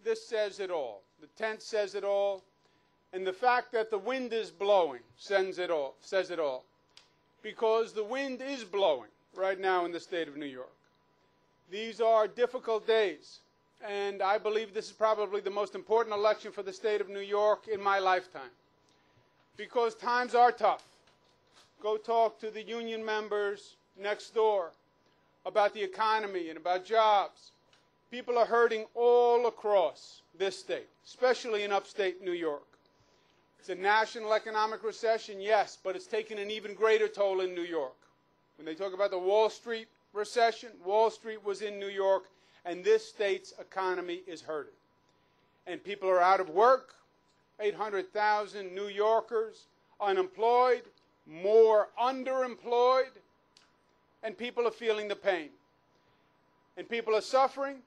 this says it all. The tent says it all. And the fact that the wind is blowing says it all. Because the wind is blowing right now in the state of New York. These are difficult days. And I believe this is probably the most important election for the state of New York in my lifetime. Because times are tough. Go talk to the union members next door about the economy and about jobs. People are hurting all across this state, especially in upstate New York. It's a national economic recession, yes, but it's taken an even greater toll in New York. When they talk about the Wall Street recession, Wall Street was in New York, and this state's economy is hurting. And people are out of work, 800,000 New Yorkers unemployed, more underemployed, and people are feeling the pain. And people are suffering,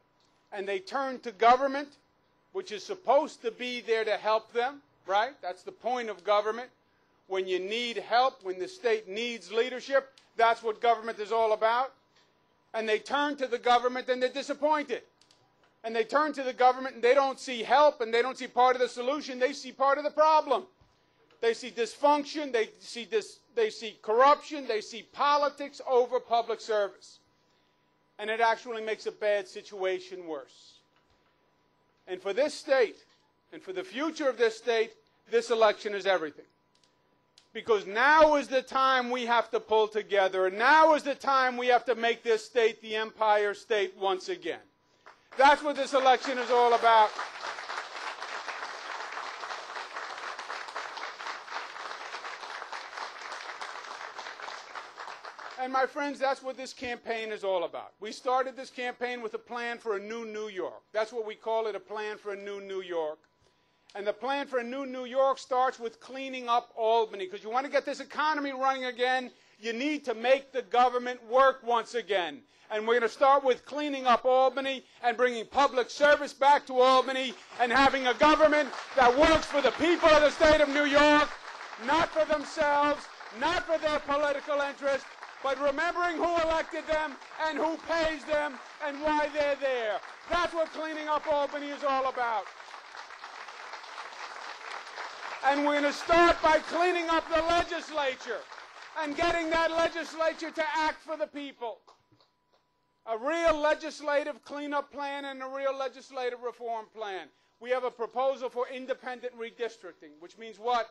and they turn to government, which is supposed to be there to help them, right? That's the point of government. When you need help, when the state needs leadership, that's what government is all about. And they turn to the government and they're disappointed. And they turn to the government and they don't see help and they don't see part of the solution, they see part of the problem. They see dysfunction, they see corruption, they see politics over public service. And it actually makes a bad situation worse. And for this state, and for the future of this state, this election is everything. Because now is the time we have to pull together, and now is the time we have to make this state the Empire State once again. That's what this election is all about. And my friends, that's what this campaign is all about. We started this campaign with a plan for a new New York. That's what we call it, a plan for a new New York. And the plan for a new New York starts with cleaning up Albany. Because you want to get this economy running again, you need to make the government work once again. And we're going to start with cleaning up Albany and bringing public service back to Albany and having a government that works for the people of the state of New York, not for themselves, not for their political interest, but remembering who elected them and who pays them and why they're there. That's what cleaning up Albany is all about. And we're going to start by cleaning up the legislature and getting that legislature to act for the people. A real legislative cleanup plan and a real legislative reform plan. We have a proposal for independent redistricting, which means what?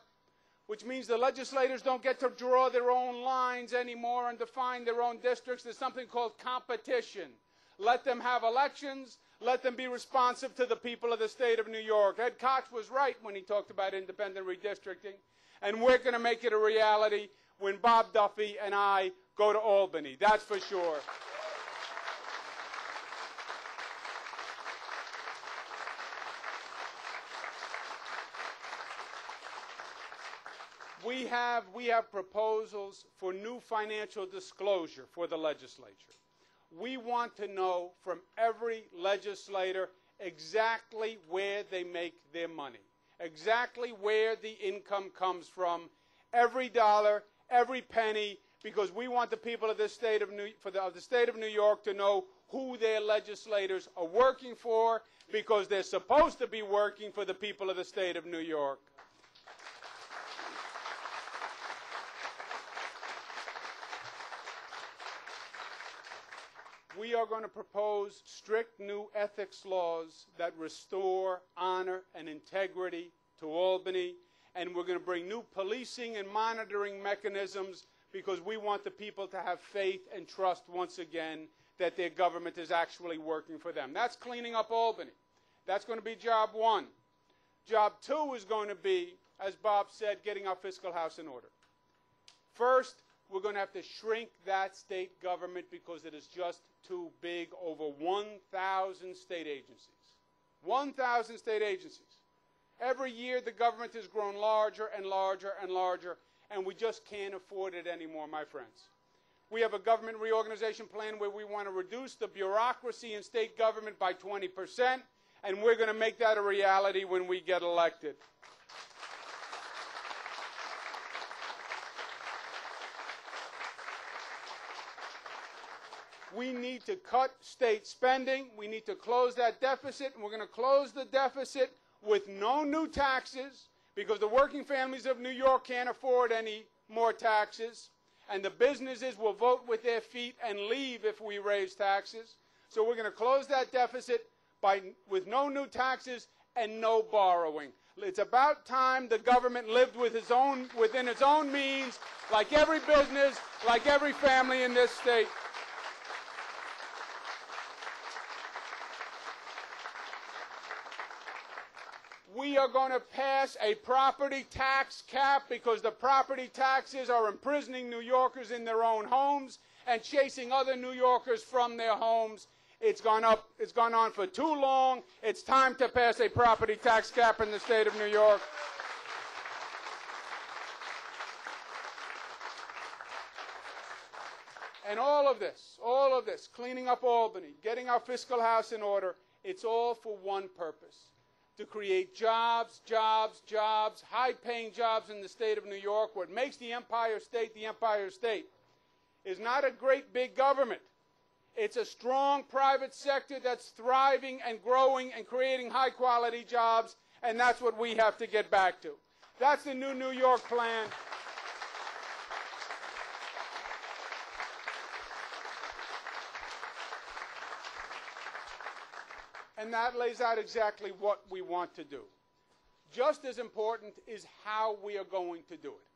Which means the legislators don't get to draw their own lines anymore and define their own districts. There's something called competition. Let them have elections. Let them be responsive to the people of the state of New York. Ed Koch was right when he talked about independent redistricting. And we're going to make it a reality when Bob Duffy and I go to Albany. That's for sure. We have proposals for new financial disclosure for the legislature. We want to know from every legislator exactly where they make their money, exactly where the income comes from, every dollar, every penny, because we want the people of the state of New York to know who their legislators are working for, because they're supposed to be working for the people of the state of New York. We are going to propose strict new ethics laws that restore honor and integrity to Albany, and we're going to bring new policing and monitoring mechanisms because we want the people to have faith and trust once again that their government is actually working for them. That's cleaning up Albany. That's going to be job one. Job two is going to be, as Bob said, getting our fiscal house in order. First, we're going to have to shrink that state government because it is just too big, over 1,000 state agencies. 1,000 state agencies. Every year the government has grown larger and larger and larger, and we just can't afford it anymore, my friends. We have a government reorganization plan where we want to reduce the bureaucracy in state government by 20%, and we're going to make that a reality when we get elected. We need to cut state spending. We need to close that deficit, and we're going to close the deficit with no new taxes, because the working families of New York can't afford any more taxes, and the businesses will vote with their feet and leave if we raise taxes. So we're going to close that deficit with no new taxes and no borrowing. It's about time the government lived within its own means, like every business, like every family in this state. We are going to pass a property tax cap, because the property taxes are imprisoning New Yorkers in their own homes and chasing other New Yorkers from their homes. It's gone on for too long. It's time to pass a property tax cap in the state of New York. And all of this, cleaning up Albany, getting our fiscal house in order, it's all for one purpose: to create jobs, jobs, jobs, high-paying jobs in the state of New York. What makes the Empire State is not a great big government. It's a strong private sector that's thriving and growing and creating high-quality jobs, and that's what we have to get back to. That's the new New York plan. And that lays out exactly what we want to do. Just as important is how we are going to do it.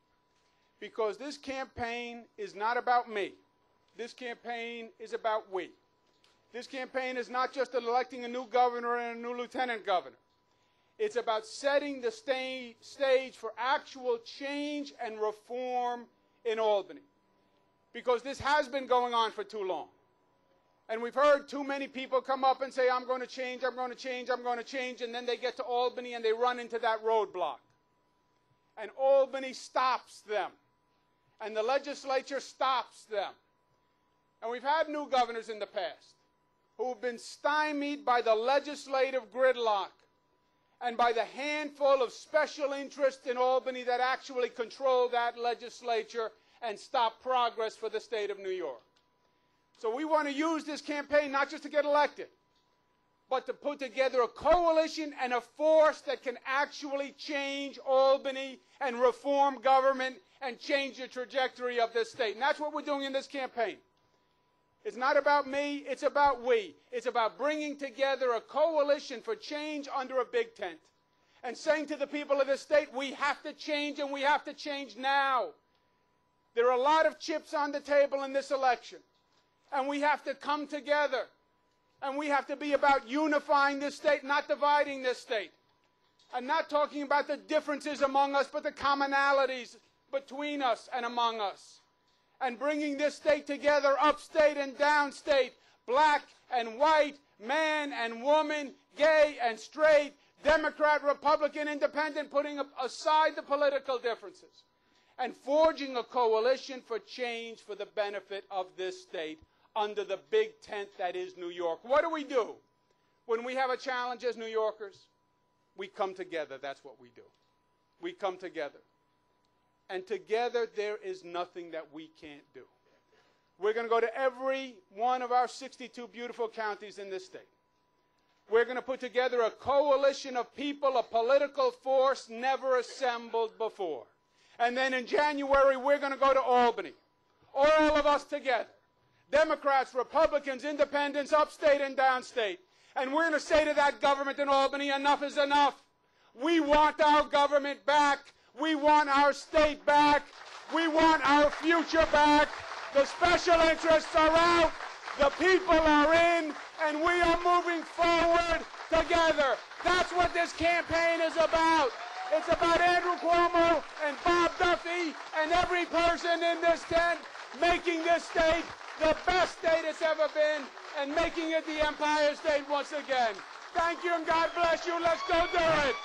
Because this campaign is not about me. This campaign is about we. This campaign is not just electing a new governor and a new lieutenant governor. It's about setting the stage for actual change and reform in Albany. Because this has been going on for too long. And we've heard too many people come up and say, I'm going to change, I'm going to change, I'm going to change, and then they get to Albany and they run into that roadblock. And Albany stops them. And the legislature stops them. And we've had new governors in the past who have been stymied by the legislative gridlock and by the handful of special interests in Albany that actually control that legislature and stop progress for the state of New York. So we want to use this campaign not just to get elected, but to put together a coalition and a force that can actually change Albany and reform government and change the trajectory of this state. And that's what we're doing in this campaign. It's not about me, it's about we. It's about bringing together a coalition for change under a big tent and saying to the people of this state, we have to change, and we have to change now. There are a lot of chips on the table in this election, and we have to come together, and we have to be about unifying this state, not dividing this state. I'm not talking about the differences among us, but the commonalities between us and among us. And bringing this state together, upstate and downstate, black and white, man and woman, gay and straight, Democrat, Republican, Independent, putting aside the political differences, and forging a coalition for change for the benefit of this state under the big tent that is New York. What do we do when we have a challenge as New Yorkers? We come together. That's what we do. We come together. And together, there is nothing that we can't do. We're going to go to every one of our 62 beautiful counties in this state. We're going to put together a coalition of people, a political force never assembled before. And then in January, we're going to go to Albany, all of us together, Democrats, Republicans, Independents, upstate and downstate. And we're going to say to that government in Albany, enough is enough. We want our government back. We want our state back. We want our future back. The special interests are out. The people are in. And we are moving forward together. That's what this campaign is about. It's about Andrew Cuomo and Bob Duffy and every person in this tent making this state the best state it's ever been and making it the Empire State once again. Thank you and God bless you. Let's go do it.